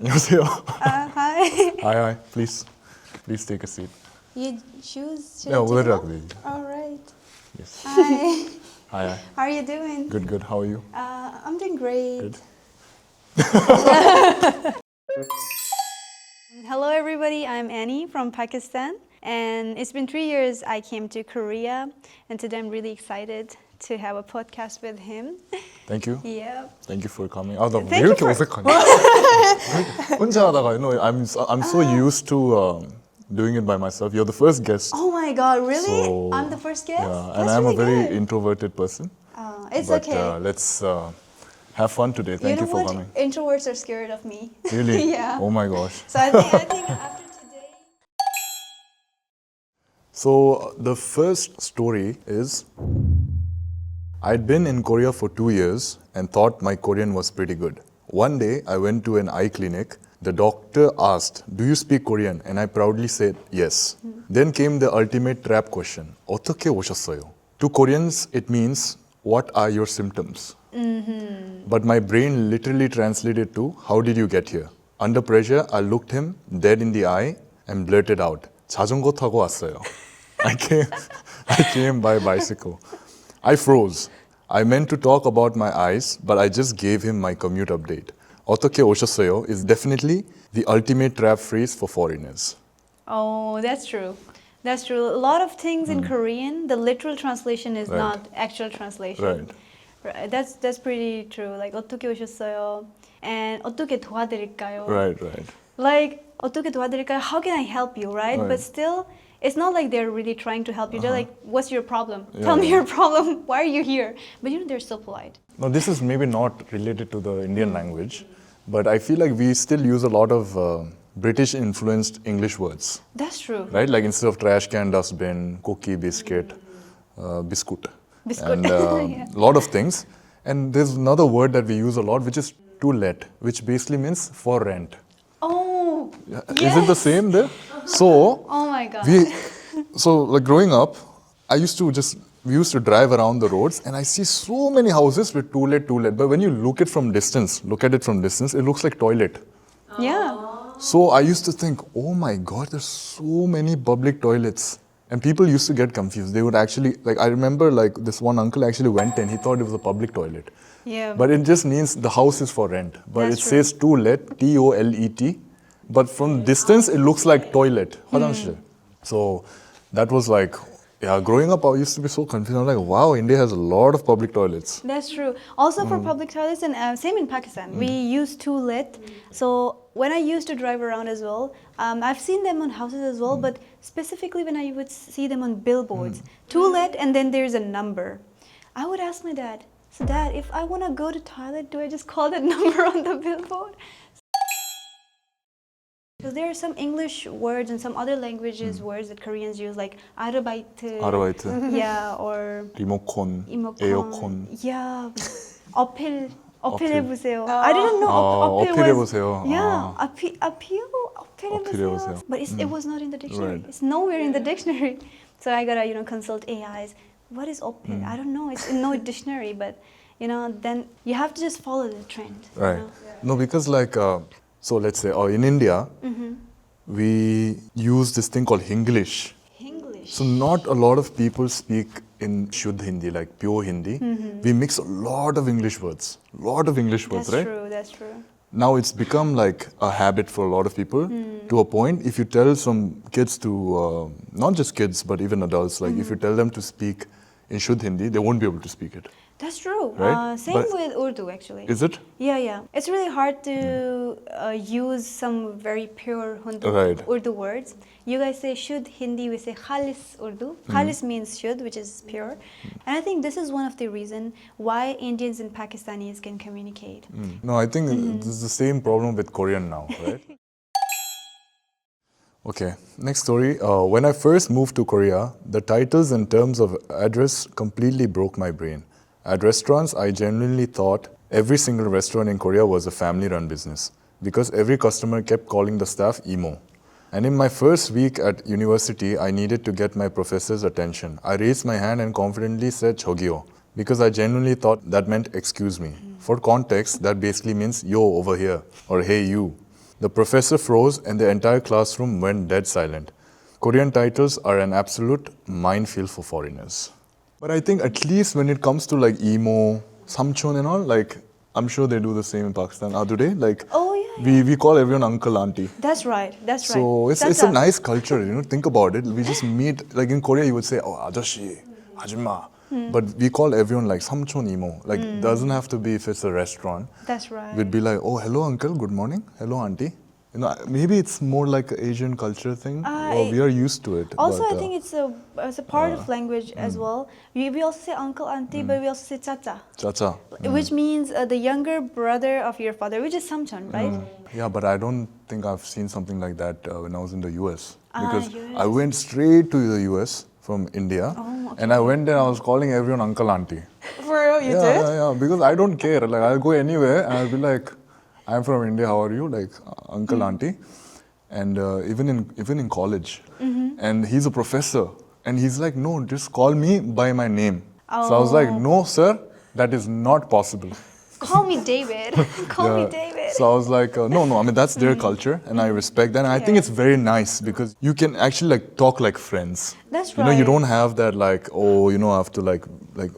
안녕하세요. Hi. Hi. Please take a seat. You choose to Yeah, we'll do talk that? with you. All right. Yes. Hi. Hi. How are you doing? Good. How are you? I'm doing great. Good. Hello, everybody. I'm Annie from Pakistan. And it's been 3 years I came to Korea. And today I'm really excited to have a podcast with him. Thank you. Yep. Thank you for coming. 나 왜 Thank you 이렇게 for- 어색하냐? 혼자 하다가, I'm so used to doing it by myself. You're the first guest. Oh my God, really? So, I'm the first guest? Yeah, That's and I'm really a very good. introverted person. It's But okay. let's have fun today. Thank you know for what? coming. Introverts are scared of me. Really? Yeah. Oh my gosh. So I think after today... So the first story is, I'd been in Korea for 2 years and thought my Korean was pretty good. One day, I went to an eye clinic. The doctor asked, "Do you speak Korean?" And I proudly said, yes. Then came the ultimate trap question. 어떻게 오셨어요? To Koreans, it means, what are your symptoms? But my brain literally translated to, how did you get here? Under pressure, I looked him dead in the eye and blurted out, 자전거 타고 왔어요. I came by bicycle. I froze. I meant to talk about my eyes, but I just gave him my commute update. 어떻게 오셨어요 is definitely the ultimate trap phrase for foreigners. Oh, that's true. That's true. A lot of things in Korean, the literal translation is Right. not actual translation. Right. That's pretty true. Like 어떻게 오셨어요? And 어떻게 도와드릴까요? Right. Like 어떻게 도와드릴까요? How can I help you? Right? Right. But still, it's not like they're really trying to help you. They're like, what's your problem? Yeah, Tell me yeah. your problem. Why are you here? But they're so polite. Now, this is maybe not related to the Indian language, but I feel like we still use a lot of British-influenced English words, That's true. right? Like instead of trash can, dustbin, cookie, biscuit, biscuit, Biscuit. and Yeah. a lot of things. And there's another word that we use a lot, which is to let, which basically means for rent. Oh, Is it the same there? So, oh my God. like growing up, we used to drive around the roads and I see so many houses with to let. But when you look at it from distance, it looks like toilet. Yeah. So I used to think, oh my God, there's so many public toilets. And people used to get confused. They would actually, like I remember like this one uncle actually went in, he thought it was a public toilet. Yeah. But it just means the house is for rent. But That's it true. says to let, T-O-L-E-T. But from distance, it looks like toilet. 화장실. So that was like, yeah, growing up, I used to be so confused. I'm like, wow, India has a lot of public toilets. That's true. Also for public toilets, and same in Pakistan, we use to-let. So when I used to drive around as well, I've seen them on houses as well, but specifically when I would see them on billboards, to-let, and then there's a number. I would ask my dad, so Dad, if I want to go to toilet, do I just call that number on the billboard? Because there are some English words and some other languages words that Koreans use, like 아르바이트. 아르바이트, Yeah, or 리모컨, 이모컨. 에어컨. Yeah. 어필 어필. 해보세요. I didn't know 어필 was... 어필해보세요. Yeah. 어필해보세요. 어필해보세요. But it was not in the dictionary. Right. It's nowhere in the dictionary. So I gotta, consult AIs. What is 어필? I don't know. It's in no dictionary, but, then you have to just follow the trend. Right. No, because like, so let's say in India, we use this thing called Hinglish. English. So not a lot of people speak in Shuddh Hindi, like pure Hindi. We mix a lot of English words. That's Right? true. That's true. Now it's become like a habit for a lot of people to a point. If you tell some kids to, not just kids, but even adults, like if you tell them to speak in Shuddh Hindi, they won't be able to speak it. That's true. Right? Same But- with Urdu, actually. Is it? Yeah. It's really hard to use some very pure Right. Urdu words. You guys say Shuddh Hindi, we say Khalis Urdu. Khalis means Shuddh, which is pure. And I think this is one of the reasons why Indians and Pakistanis can communicate. No, I think this is the same problem with Korean now, right? Okay, next story. When I first moved to Korea, the titles and terms of address completely broke my brain. At restaurants, I genuinely thought every single restaurant in Korea was a family-run business because every customer kept calling the staff emo. And in my first week at university, I needed to get my professor's attention. I raised my hand and confidently said "저기요," because I genuinely thought that meant excuse me. For context, that basically means yo over here or hey you. The professor froze and the entire classroom went dead silent. Korean titles are an absolute minefield for foreigners. But I think at least when it comes to like emo, samchon and all, like I'm sure they do the same in Pakistan. Do they? Like Oh, yeah. we call everyone uncle, auntie. That's right. So it's a nice culture, think about it. We just meet, like in Korea you would say, oh, ajashi, ajima. But we call everyone like samchon imo. Like doesn't have to be if it's a restaurant. That's right. We'd be like, oh, hello uncle, good morning. Hello auntie. Maybe it's more like an Asian culture thing. We are used to it. Also, but, I think it's a part of language as well. We also say uncle, auntie, but we also say chacha. Chacha. Which means the younger brother of your father, which is samchon, right? Yeah, but I don't think I've seen something like that when I was in the US. Because US. I went straight to the US from India. Oh, okay. And I went there, I was calling everyone uncle, auntie. For real, you did? Yeah, because I don't care. Like, I'll go anywhere and I'll be like, I'm from India, how are you? Like, uncle, auntie. And even in college. And he's a professor. And he's like, no, just call me by my name. So I was like, no, sir, that is not possible. Call me David. Call me David. So I was like, no, I mean, that's their culture and I respect that. And I think it's very nice because you can actually like talk like friends. That's right. You don't have that like, I have to like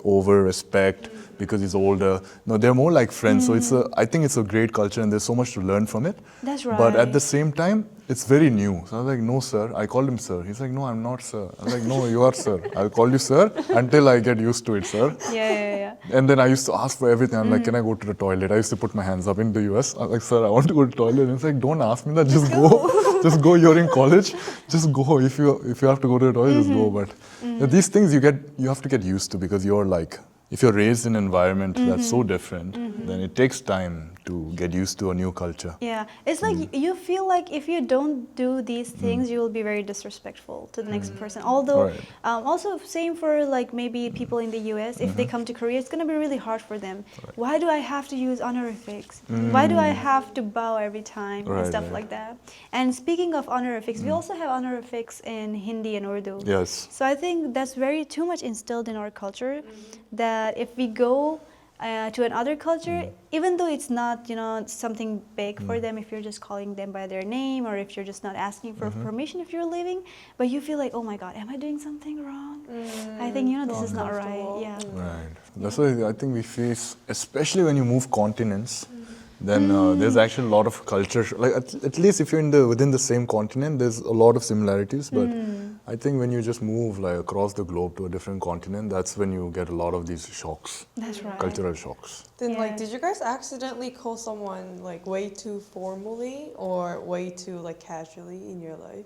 over respect because he's older. No, they're more like friends. So I think it's a great culture and there's so much to learn from it. That's right. But at the same time, it's very new. So I was like, no, sir. I called him sir. He's like, no, I'm not sir. I was like, no, you are sir. I'll call you sir until I get used to it, sir. Yeah. And then I used to ask for everything. I'm like, can I go to the toilet? I used to put my hands up in the US. I'm like, sir, I want to go to the toilet. And it's like, don't ask me that. Just go. Just go. You're in college. Just go. If you have to go to the toilet, just go. But these things you have to get used to because you're like, if you're raised in an environment that's so different, then it takes time to get used to a new culture. Yeah, it's like you feel like if you don't do these things, you will be very disrespectful to the next person. Although, also same for like maybe people in the US, if they come to Korea, it's going to be really hard for them. Right. Why do I have to use honorifics? Why do I have to bow every time and stuff like that? And speaking of honorifics, we also have honorifics in Hindi and Urdu. Yes. So I think that's too much instilled in our culture that if we go to another culture, even though it's not, something big for them, if you're just calling them by their name or if you're just not asking for permission if you're leaving, but you feel like, oh my God, am I doing something wrong? I think, this is not right. Yeah. Right. That's why I think we face, especially when you move continents, then there's actually a lot of culture. Like at least if you're within the same continent, there's a lot of similarities. But I think when you just move like across the globe to a different continent, that's when you get a lot of these shocks. That's right. Cultural shocks. Then did you guys accidentally call someone like way too formally or way too like casually in your life?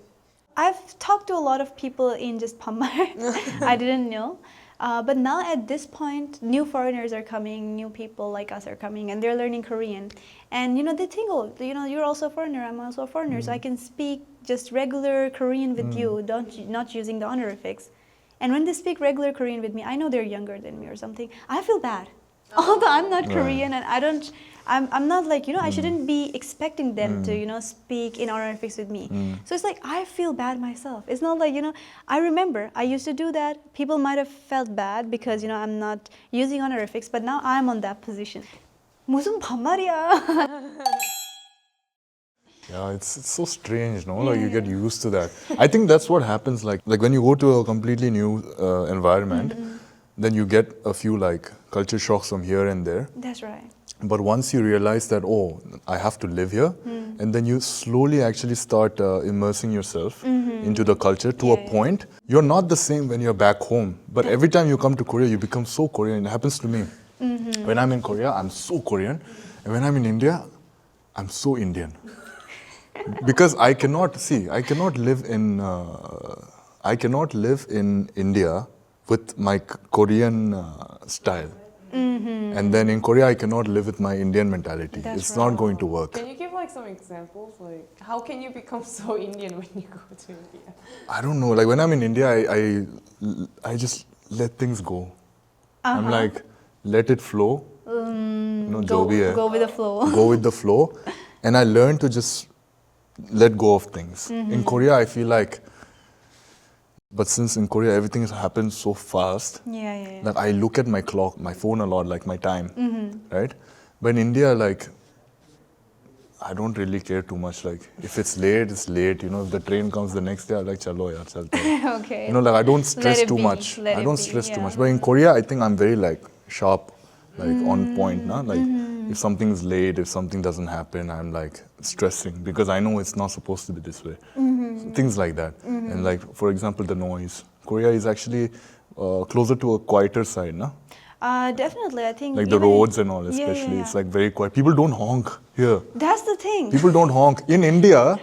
I've talked to a lot of people in just Pamar. I didn't know. But now at this point, new foreigners are coming, new people like us are coming, and they're learning Korean. And they think, oh, you're also a foreigner, I'm also a foreigner, so I can speak just regular Korean with you, not using the honorifics. And when they speak regular Korean with me, I know they're younger than me or something. I feel bad. Although I'm not Korean and I'm not like, I shouldn't be expecting them to, speak in honorifics with me. So it's like, I feel bad myself. It's not like, I remember I used to do that. People might have felt bad because, I'm not using honorifics, but now I'm on that position. 무슨 반말이야? Yeah, it's so strange, no? Like you get used to that. I think that's what happens. Like when you go to a completely new environment, then you get a few like culture shocks from here and there. That's right. But once you realize that, I have to live here, and then you slowly actually start immersing yourself into the culture to a point. You're not the same when you're back home, but every time you come to Korea, you become so Korean. It happens to me. When I'm in Korea, I'm so Korean, and when I'm in India, I'm so Indian. Because I cannot live in India with my Korean style. And then in Korea, I cannot live with my Indian mentality. It's not going to work. Can you give like some examples? Like, how can you become so Indian when you go to India? I don't know. Like when I'm in India, I just let things go. I'm like, let it flow. Go with the flow. Go with the flow. And I learned to just let go of things. In Korea, I feel like, but since in Korea everything has happened so fast, like I look at my clock, my phone a lot, like my time, right? But in India, like I don't really care too much. Like, if it's late, it's late. You know, if the train comes the next day, I'm like, chalo yaar, chalte hain." Okay. You know, like I don't stress Let it too be, much. let I it don't be, stress too yeah. much. But in Korea, I think I'm very like sharp, like on point. Nah? Like if something's late, if something doesn't happen, I'm like stressing because I know it's not supposed to be this way. So things like that. And like for example, the noise. Korea is actually closer to a quieter side, nah? Definitely, I think Like the even roads and all, yeah, especially, yeah, it's yeah. like very quiet. People don't honk here. That's the thing. People don't honk. In India,